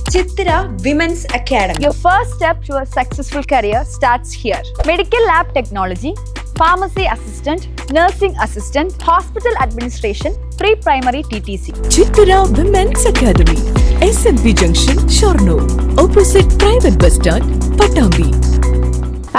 Chitra Women's Academy. Your first step to a successful career starts here. Medical lab technology, pharmacy assistant, nursing assistant, hospital administration, pre-primary TTC. Chitra Women's Academy, SMB Junction, Shornoor, opposite private bus stand, Patambi.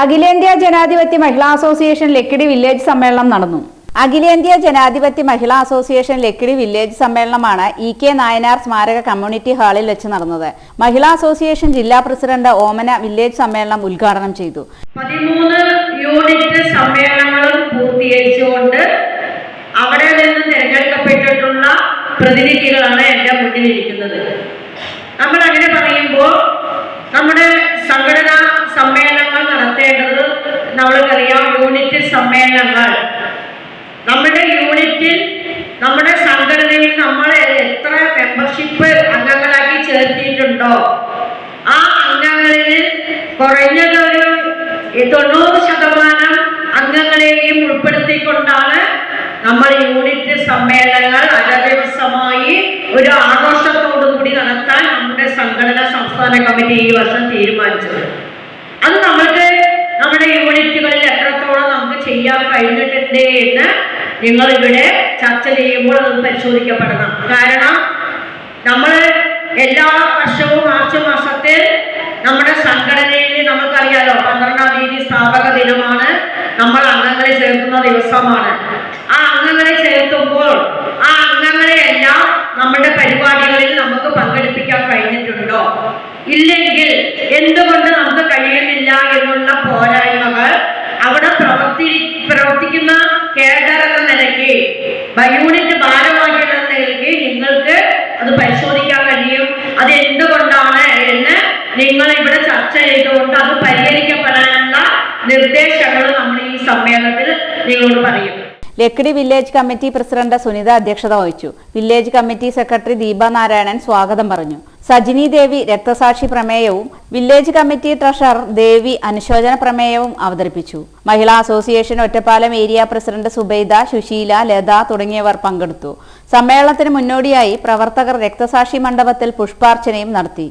അഖിലേന്ത്യാ ജനാധിപത്യ മഹിളാ association Lakkidi village സമ്മേളനം നടന്നു. അഖിലേന്ത്യാ ജനാധിപത്യ മഹിളാ association Lakkidi village സമ്മേളനമാണ് EK Nayanar സ്മാരക കമ്മ്യൂണിറ്റി ഹാളിൽ വെച്ച് നടന്നത്. മഹിളാ അസോസിയേഷൻ ജില്ലാ പ്രസിഡന്റ് ഓമന വില്ലേജ് സമ്മേളനം ഉദ്ഘാടനം ചെയ്തു. 13 യൂണിറ്റ് സമ്മേളനങ്ങളും പൂർത്തീകരിച്ചുകൊണ്ട് അവിടെ നിന്ന് തിരഞ്ഞെടുക്കപ്പെട്ടിട്ടുള്ള പ്രതിനിധികളാണ് എൻ്റെ മുന്നിലിരിക്കുന്നത്. നമ്മൾ അങ്ങനെ പറയുമ്പോൾ നമ്മുടെ സംഘടനാ സമ്മേളനങ്ങൾ നടത്തേണ്ടത് നമ്മൾക്കറിയാം. യൂണിറ്റ് സമ്മേളനങ്ങൾ നമ്മുടെ യൂണിറ്റിൽ, നമ്മുടെ സംഘടനയിൽ നമ്മൾ എത്ര മെമ്പർഷിപ്പ് അംഗങ്ങളാക്കി ചേർത്തിട്ടുണ്ടോ ആ അംഗങ്ങളിൽ കുറഞ്ഞതൊരു 90% അംഗങ്ങളെയും ഉൾപ്പെടുത്തിക്കൊണ്ടാണ് നമ്മൾ യൂണിറ്റ് സമ്മേളനങ്ങൾ ദിവസമായി ഒരു ആഘോഷത്തോടു കൂടി നടത്താൻ നമ്മുടെ സംഘടനാ സംസ്ഥാന കമ്മിറ്റി ഈ വർഷം തീരുമാനിച്ചത്. അത് നമ്മൾക്ക് നമ്മുടെ യൂണിറ്റുകളിൽ എത്രത്തോളം നമുക്ക് ചെയ്യാൻ കഴിഞ്ഞിട്ടുണ്ട് എന്ന് നിങ്ങൾ ഇവിടെ ചർച്ച ചെയ്യുമ്പോൾ അത് പരിശോധിക്കപ്പെടണം. കാരണം നമ്മൾ എല്ലാ വർഷവും മാർച്ച് മാസത്തിൽ നമ്മുടെ സംഘടനയിൽ നമുക്കറിയാലോ 12-ാം തീയതി സ്ഥാപക ദിനമാണ്. നമ്മൾ അംഗങ്ങളെ ചേർക്കുന്ന ദിവസമാണ്. ആ അംഗങ്ങളെ ചേർത്തുമ്പോൾ ആ അംഗങ്ങളെ എല്ലാം നമ്മുടെ പരിപാടികളിൽ നമുക്ക് പങ്കെടുപ്പിക്കാൻ കഴിഞ്ഞിട്ടുണ്ടോ? ഇല്ലെങ്കിൽ എന്തുകൊണ്ട് നമുക്ക് കഴിയുന്നില്ല എന്നുള്ള പോരായ്മകൾ അവിടെ പ്രവർത്തിക്കുന്ന കേഡർ എന്ന നിലയ്ക്ക്, യൂണിറ്റ് ഭാരവാഹികൾ എന്ന നിലയ്ക്ക് നിങ്ങൾക്ക് അത് പരിശോധിക്കാൻ കഴിയും. അത് എന്തുകൊണ്ടാണ് എന്ന് നിങ്ങൾ ഇവിടെ ചർച്ച ചെയ്തുകൊണ്ട് അത് പരിഹരിക്കപ്പെടാനുള്ള നിർദ്ദേശങ്ങൾ നമ്മൾ ഈ സമ്മേളനത്തിൽ നിങ്ങളോട് പറയും. Lakkidi village committee president Sunitha അധ്യക്ഷത വഹിച്ചു. Village committee secretary Deepa Narayanan സ്വാഗതം പറഞ്ഞു. സജിനി ദേവി രക്തസാക്ഷി പ്രമേയവും വില്ലേജ് കമ്മിറ്റി ട്രഷറർ ദേവി അനുശോചന പ്രമേയവും അവതരിപ്പിച്ചു. മഹിളാ association Ottapalam area president Subaida, Sushila, Latha തുടങ്ങിയവർ പങ്കെടുത്തു. സമ്മേളനത്തിന് മുന്നോടിയായി പ്രവർത്തകർ രക്തസാക്ഷി മണ്ഡപത്തിൽ പുഷ്പാർച്ചനയും നടത്തി.